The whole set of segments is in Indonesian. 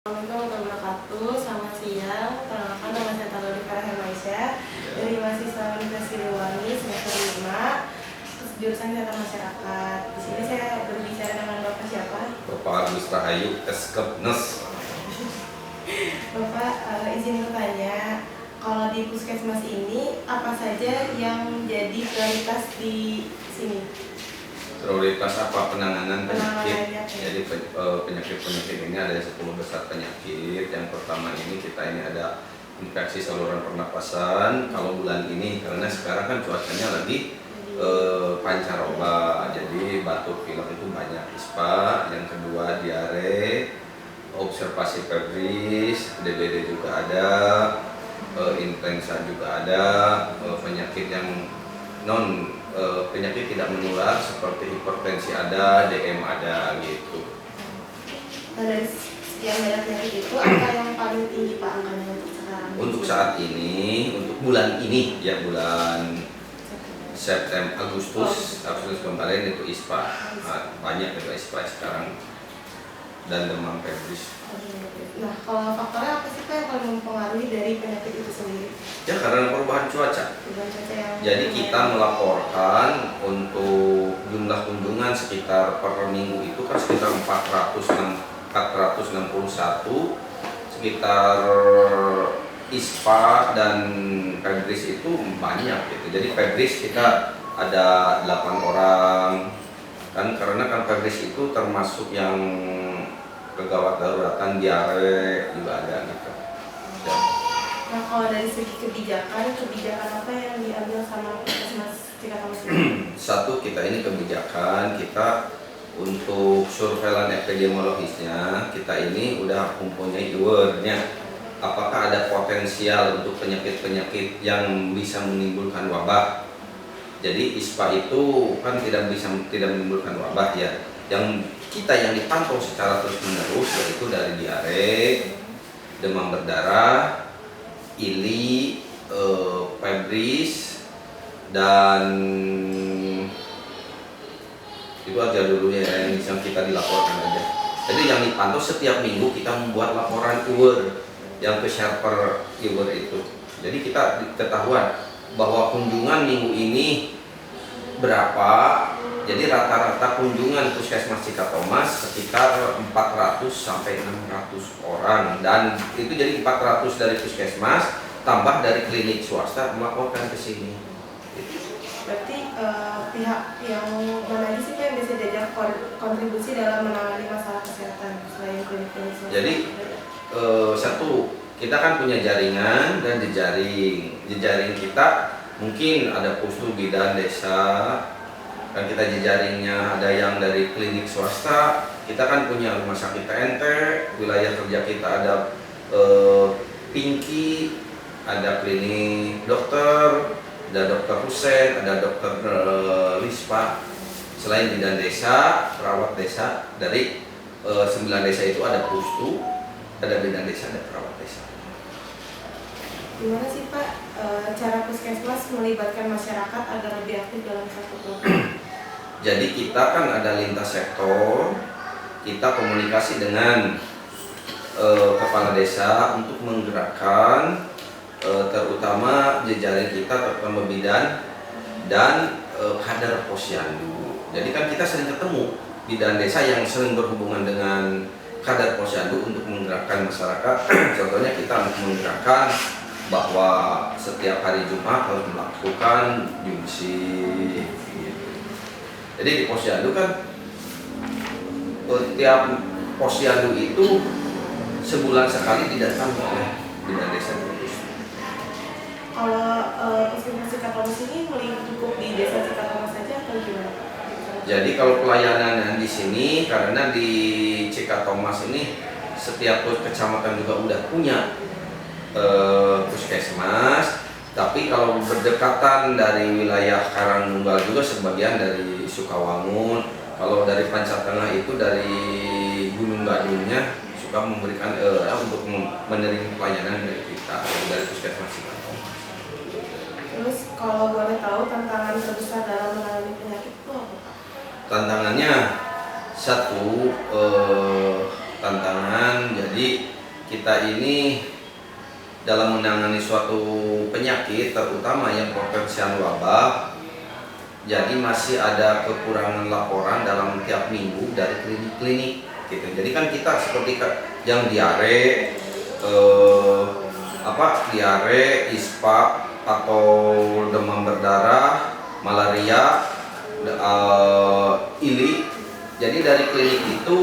Assalamualaikum warahmatullahi wabarakatuh. Selamat siang. Perkenalkan, nama saya Talori Farah Hermansyah dari mahasiswa Universitas Siliwangi semester 5 jurusan Kesehatan Masyarakat. Di sini saya berbicara dengan Bapak siapa? Bapak Agus Rahayu Eskepnes. Bapak, izin bertanya, kalau di puskesmas ini apa saja yang jadi prioritas di sini? Prioritas apa? Penanganan penyakit. Penanganannya. Jadi penyakit-penyakit ini ada 10 besar penyakit. Yang pertama ini ada infeksi saluran pernapasan. Kalau bulan ini karena sekarang kan cuacanya lagi pancaroba, jadi batuk pilek itu banyak. ISPA. Yang kedua diare, observasi febris, DBD juga ada, influenza juga ada, penyakit yang penyakit tidak menular seperti hipertensi ada, DM ada gitu. Nah, dari sekian banyak penyakit itu, apa yang paling tinggi Pak angkanya untuk sekarang? Untuk saat ini, untuk bulan ini ya, bulan September, Agustus kemarin itu ISPA, banyak itu ISPA sekarang, dan demam febris. Nah, kalau faktornya apa sih Pak yang paling mempengaruhi dari penyakit itu sendiri? Ya karena perubahan cuaca. Perubahan cuaca yang Jadi kita melaporkan untuk jumlah kunjungan sekitar per minggu itu kan sekitar 461, sekitar ISPA dan febris itu banyak gitu. Jadi febris kita ada 8 orang kan, karena kan febris itu termasuk yang kegawat daruratan, diare juga ada gitu. Ya. Nah, kalau dari segi kebijakan apa yang diambil sama Puskesmas Cikatamas ini? Satu, kita ini kebijakan kita untuk surveilan epidemiologisnya, kita ini udah mempunyai aware-nya apakah ada potensial untuk penyakit-penyakit yang bisa menimbulkan wabah. Jadi ISPA itu kan tidak menimbulkan wabah ya. Yang dipantau secara terus-menerus yaitu dari diare, demam berdarah, ili, febris, dan itu aja dulu ya yang kita dilaporkan aja. Jadi yang dipantau setiap minggu kita membuat laporan aware yang ke server aware itu. Jadi kita ketahuan bahwa kunjungan minggu ini berapa. Jadi rata-rata kunjungan Puskesmas Cikatamas sekitar 400 sampai 600 orang, dan itu jadi 400 dari Puskesmas tambah dari klinik swasta melaporkan ke sini. Berarti pihak yang mana aja sih Pak yang bisa diajak kontribusi dalam menangani masalah kesehatan selain klinik-klinik swasta? Jadi satu, kita kan punya jaringan dan jejaring kita mungkin ada pustu bidan desa. Dan kita jejaringnya ada yang dari klinik swasta, kita kan punya rumah sakit TNT, wilayah kerja kita ada Pinky, ada klinik dokter, ada dokter Husen, ada dokter Lispa. Selain bidan desa, perawat desa, dari 9 desa itu ada pustu, ada bidan desa, ada perawat desa. Gimana sih Pak cara Puskesmas melibatkan masyarakat agar lebih aktif dalam satu program? Jadi kita kan ada lintas sektor, kita komunikasi dengan kepala desa untuk menggerakkan terutama jejaring kita, terutama bidan dan kader posyandu. Jadi kan kita sering ketemu bidan desa yang sering berhubungan dengan kader posyandu untuk menggerakkan masyarakat. Contohnya kita menggerakkan bahwa setiap hari Jumat harus melakukan jumsi. Jadi di posyandu kan tiap posyandu itu sebulan sekali didatangi oleh bidan desa. Kalau Puskesmas Cikatamas ini melingkup di desa Cikatamas saja atau gimana? Jadi kalau pelayanan di sini, karena di Cikatamas ini setiap kecamatan juga udah punya puskesmas, tapi kalau berdekatan dari wilayah Karangnunggal juga sebagian dari Sukawangun. Kalau dari Panca Tengah itu dari Gunung Gadungnya suka memberikan untuk menerima pelayanan dari kita dari puskesmas Cikatamas. Terus kalau boleh tahu tantangan terbesar dalam menangani penyakit itu apa Pak? Tantangannya satu, tantangan jadi kita ini dalam menangani suatu penyakit terutama yang potensial wabah, jadi masih ada kekurangan laporan dalam tiap minggu dari klinik-klinik gitu. Jadi kan kita seperti yang diare, diare, ispa atau demam berdarah, malaria, ili. Jadi dari klinik itu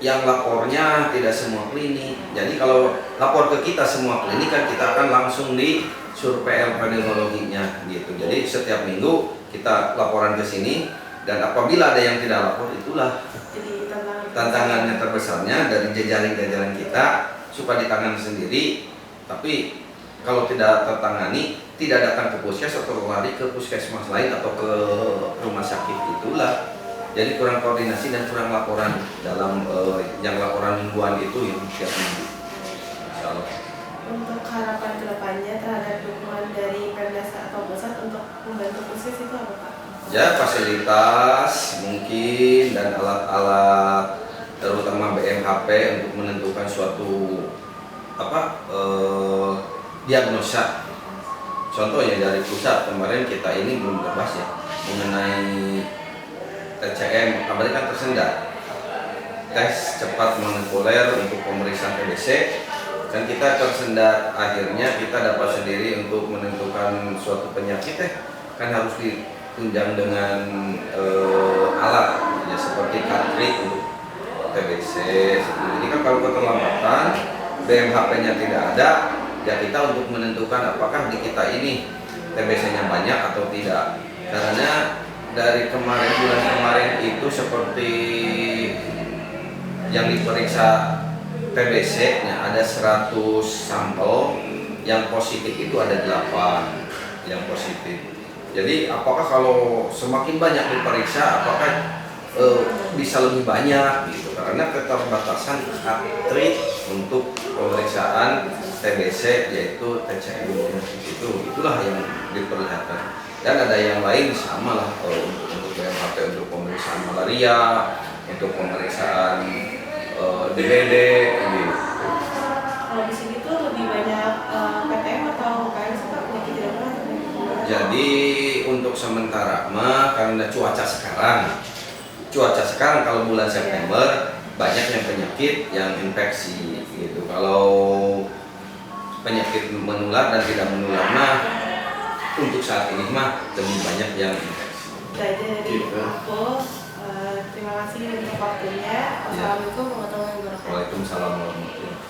yang lapornya tidak semua klinik. Jadi kalau lapor ke kita semua klinik kan kita akan langsung di survei epidemiologinya gitu. Jadi setiap minggu kita laporan ke sini, dan apabila ada yang tidak lapor, itulah tantangannya terbesarnya dari jejaring-jejaring kita supaya ditangani sendiri. Tapi kalau tidak tertangani, tidak datang ke puskes atau lari ke puskesmas lain atau ke rumah sakit, itulah. Jadi kurang koordinasi dan kurang laporan dalam yang laporan mingguan itu yang tiap minggu. Insyaallah. Untuk harapan kedepannya terhadap dukungan dari Pemdesa atau pusat untuk membantu puskes itu apa Pak? Ya, fasilitas mungkin dan alat-alat terutama BMHP untuk menentukan suatu diagnosa. Contohnya dari pusat kemarin kita ini belum terbahas ya mengenai TCM, kemarin kan tersendat tes cepat molekuler untuk pemeriksaan TBC, dan kita tersendat. Akhirnya kita dapat sendiri untuk menentukan suatu penyakit kan harus ditunjang dengan alat ya, seperti cartridge untuk TBC. Jadi kan kalau keterlambatan BMHP-nya tidak ada, ya kita untuk menentukan apakah di kita ini TBC-nya banyak atau tidak. Karena dari bulan kemarin itu seperti yang diperiksa TBC-nya ada 100 sampel, yang positif itu ada 8 yang positif. Jadi apakah kalau semakin banyak diperiksa, apakah bisa lebih banyak gitu? Karena keterbatasan cartridge untuk pemeriksaan TBC yaitu TCM itulah yang diperlihatkan. Dan ada yang lain sama lah untuk BMHP untuk pemeriksaan malaria, untuk pemeriksaan DBD gitu. Kalau di sini tuh lebih banyak PTM atau UKM sih Pak, penyakit tidak menular? Jadi untuk sementara karena cuaca sekarang kalau bulan September banyak yang penyakit yang infeksi gitu. Kalau penyakit menular dan tidak menular untuk saat ini lebih banyak yang infeksi. Jadi aku terima kasih untuk waktunya. Wassalamualaikum warahmatullahi wabarakatuh. Waalaikumsalam warahmatullahi wabarakatuh.